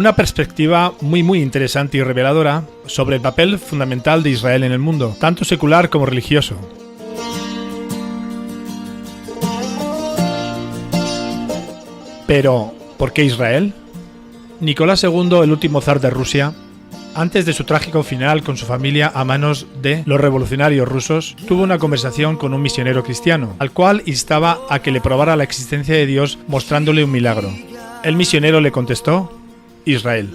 Una perspectiva muy interesante y reveladora sobre el papel fundamental de Israel en el mundo, tanto secular como religioso. Pero, ¿por qué Israel? Nicolás II, el último zar de Rusia, antes de su trágico final con su familia a manos de los revolucionarios rusos, tuvo una conversación con un misionero cristiano, al cual instaba a que le probara la existencia de Dios mostrándole un milagro. El misionero le contestó: Israel.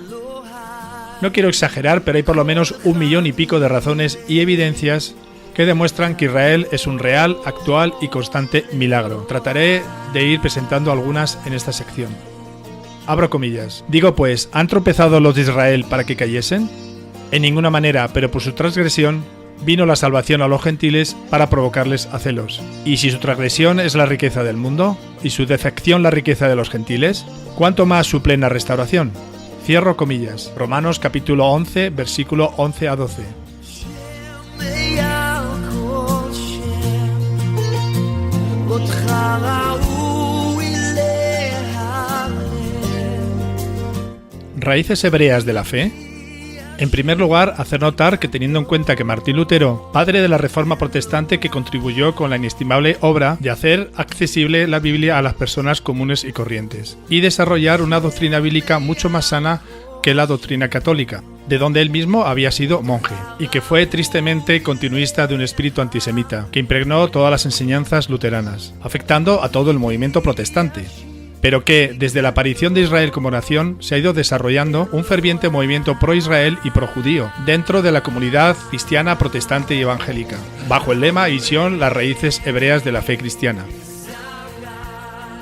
No quiero exagerar, pero hay por lo menos 1 millón y pico de razones y evidencias que demuestran que Israel es un real, actual y constante milagro. Trataré de ir presentando algunas en esta sección. Abro comillas. Digo pues, ¿han tropezado los de Israel para que cayesen? En ninguna manera, pero por su transgresión vino la salvación a los gentiles para provocarles a celos. ¿Y si su transgresión es la riqueza del mundo, y su defección la riqueza de los gentiles? ¿Cuánto más su plena restauración? Cierro comillas. Romanos capítulo 11, versículo 11 a 12. ¿Raíces hebreas de la fe? En primer lugar, hacer notar que teniendo en cuenta que Martín Lutero, padre de la Reforma Protestante que contribuyó con la inestimable obra de hacer accesible la Biblia a las personas comunes y corrientes, y desarrollar una doctrina bíblica mucho más sana que la doctrina católica, de donde él mismo había sido monje, y que fue tristemente continuista de un espíritu antisemita, que impregnó todas las enseñanzas luteranas, afectando a todo el movimiento protestante, pero que, desde la aparición de Israel como nación, se ha ido desarrollando un ferviente movimiento pro-Israel y pro-judío dentro de la comunidad cristiana protestante y evangélica, bajo el lema y visión las raíces hebreas de la fe cristiana.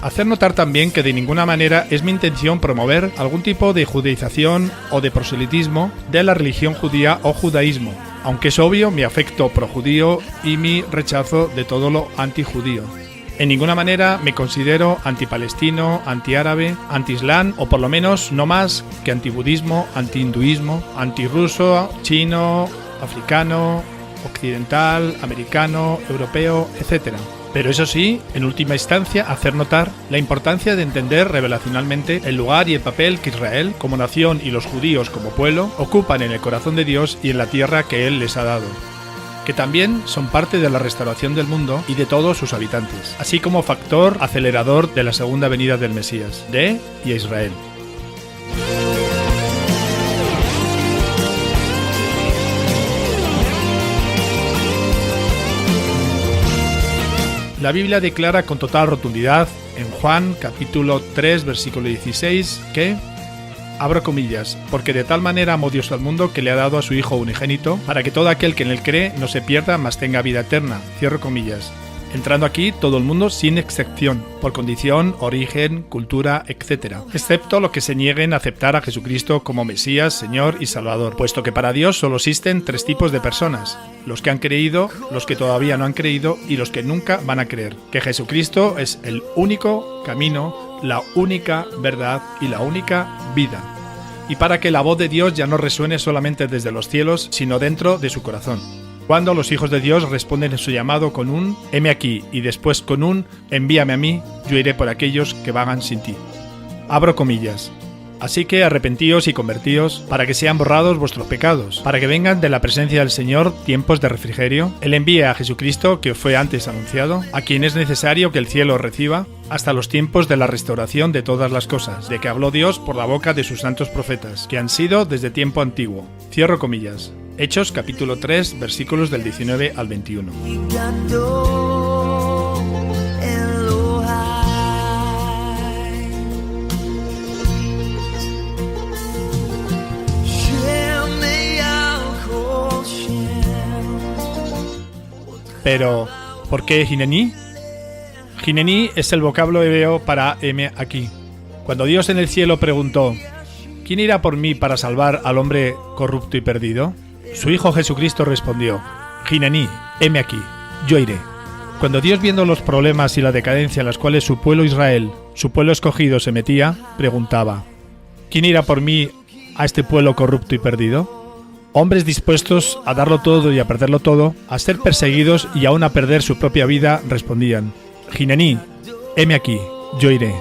Hacer notar también que de ninguna manera es mi intención promover algún tipo de judaización o de proselitismo de la religión judía o judaísmo, aunque es obvio mi afecto pro-judío y mi rechazo de todo lo antijudío. En ninguna manera me considero antipalestino, antiárabe, anti-islán o por lo menos no más que antibudismo, anti-hinduismo, antirruso, chino, africano, occidental, americano, europeo, etc. Pero eso sí, en última instancia, hacer notar la importancia de entender revelacionalmente el lugar y el papel que Israel, como nación, y los judíos como pueblo, ocupan en el corazón de Dios y en la tierra que Él les ha dado, que también son parte de la restauración del mundo y de todos sus habitantes, así como factor acelerador de la segunda venida del Mesías, de y a Israel. La Biblia declara con total rotundidad en Juan capítulo 3 versículo 16 que, abro comillas, porque de tal manera amó Dios al mundo que le ha dado a su Hijo unigénito, para que todo aquel que en él cree no se pierda, mas tenga vida eterna. Cierro comillas. Entrando aquí todo el mundo sin excepción, por condición, origen, cultura, etc., excepto los que se nieguen a aceptar a Jesucristo como Mesías, Señor y Salvador, puesto que para Dios solo existen 3 tipos de personas: los que han creído, los que todavía no han creído y los que nunca van a creer, que Jesucristo es el único camino, la única verdad y la única vida, y para que la voz de Dios ya no resuene solamente desde los cielos, sino dentro de su corazón. Cuando los hijos de Dios responden en su llamado con un «heme aquí» y después con un «envíame a mí, yo iré por aquellos que vagan sin ti». Abro comillas. Así que arrepentíos y convertíos, para que sean borrados vuestros pecados, para que vengan de la presencia del Señor tiempos de refrigerio. Él envía a Jesucristo, que fue antes anunciado, a quien es necesario que el cielo reciba, hasta los tiempos de la restauración de todas las cosas, de que habló Dios por la boca de sus santos profetas, que han sido desde tiempo antiguo. Cierro comillas. Hechos capítulo 3, versículos del 19 al 21. Pero, ¿por qué Hinení? Hinení es el vocablo hebreo para heme aquí. Cuando Dios en el cielo preguntó, ¿quién irá por mí para salvar al hombre corrupto y perdido? Su Hijo Jesucristo respondió, Hinení, heme aquí, yo iré. Cuando Dios, viendo los problemas y la decadencia en las cuales su pueblo Israel, su pueblo escogido, se metía, preguntaba, ¿quién irá por mí a este pueblo corrupto y perdido? Hombres dispuestos a darlo todo y a perderlo todo, a ser perseguidos y aún a perder su propia vida, respondían, Hinení, heme aquí, yo iré.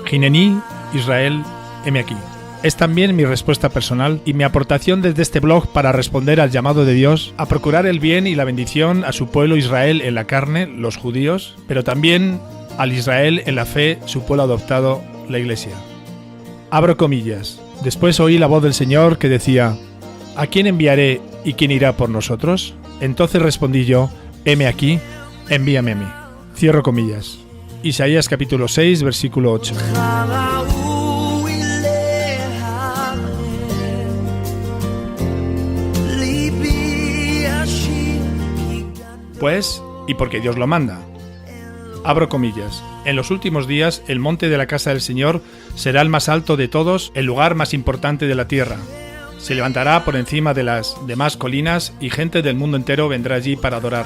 Hinení, Israel, heme aquí. Es también mi respuesta personal y mi aportación desde este blog para responder al llamado de Dios a procurar el bien y la bendición a su pueblo Israel en la carne, los judíos, pero también al Israel en la fe, su pueblo adoptado, la Iglesia. Abro comillas. Después oí la voz del Señor que decía: ¿A quién enviaré y quién irá por nosotros? Entonces respondí yo: heme aquí, envíame a mí. Cierro comillas. Isaías capítulo 6, versículo 8. Pues, y porque Dios lo manda. Abro comillas. En los últimos días, el monte de la casa del Señor será el más alto de todos, el lugar más importante de la tierra. Se levantará por encima de las demás colinas y gente del mundo entero vendrá allí para adorar.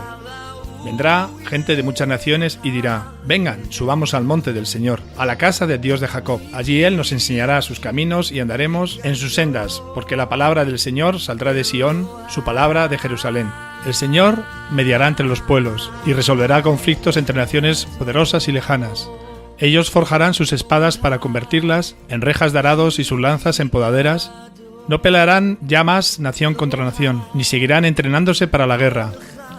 Vendrá gente de muchas naciones y dirá: vengan, subamos al monte del Señor, a la casa del Dios de Jacob. Allí Él nos enseñará sus caminos y andaremos en sus sendas, porque la palabra del Señor saldrá de Sión, su palabra de Jerusalén. El Señor mediará entre los pueblos y resolverá conflictos entre naciones poderosas y lejanas. Ellos forjarán sus espadas para convertirlas en rejas de arados y sus lanzas en podaderas. No pelearán ya más nación contra nación, ni seguirán entrenándose para la guerra.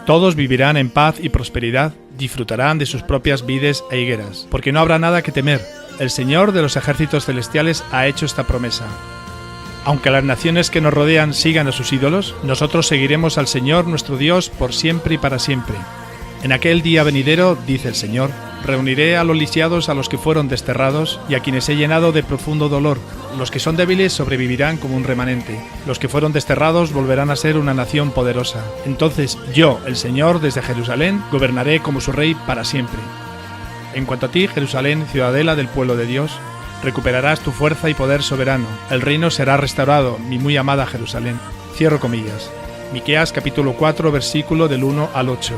Todos vivirán en paz y prosperidad, disfrutarán de sus propias vides e higueras, porque no habrá nada que temer. El Señor de los ejércitos celestiales ha hecho esta promesa. Aunque las naciones que nos rodean sigan a sus ídolos, nosotros seguiremos al Señor nuestro Dios por siempre y para siempre. En aquel día venidero, dice el Señor, reuniré a los lisiados, a los que fueron desterrados, y a quienes he llenado de profundo dolor. Los que son débiles sobrevivirán como un remanente. Los que fueron desterrados volverán a ser una nación poderosa. Entonces yo, el Señor, desde Jerusalén, gobernaré como su rey para siempre. En cuanto a ti, Jerusalén, ciudadela del pueblo de Dios, recuperarás tu fuerza y poder soberano. El reino será restaurado, mi muy amada Jerusalén. Cierro comillas. Miqueas capítulo 4, versículo del 1 al 8.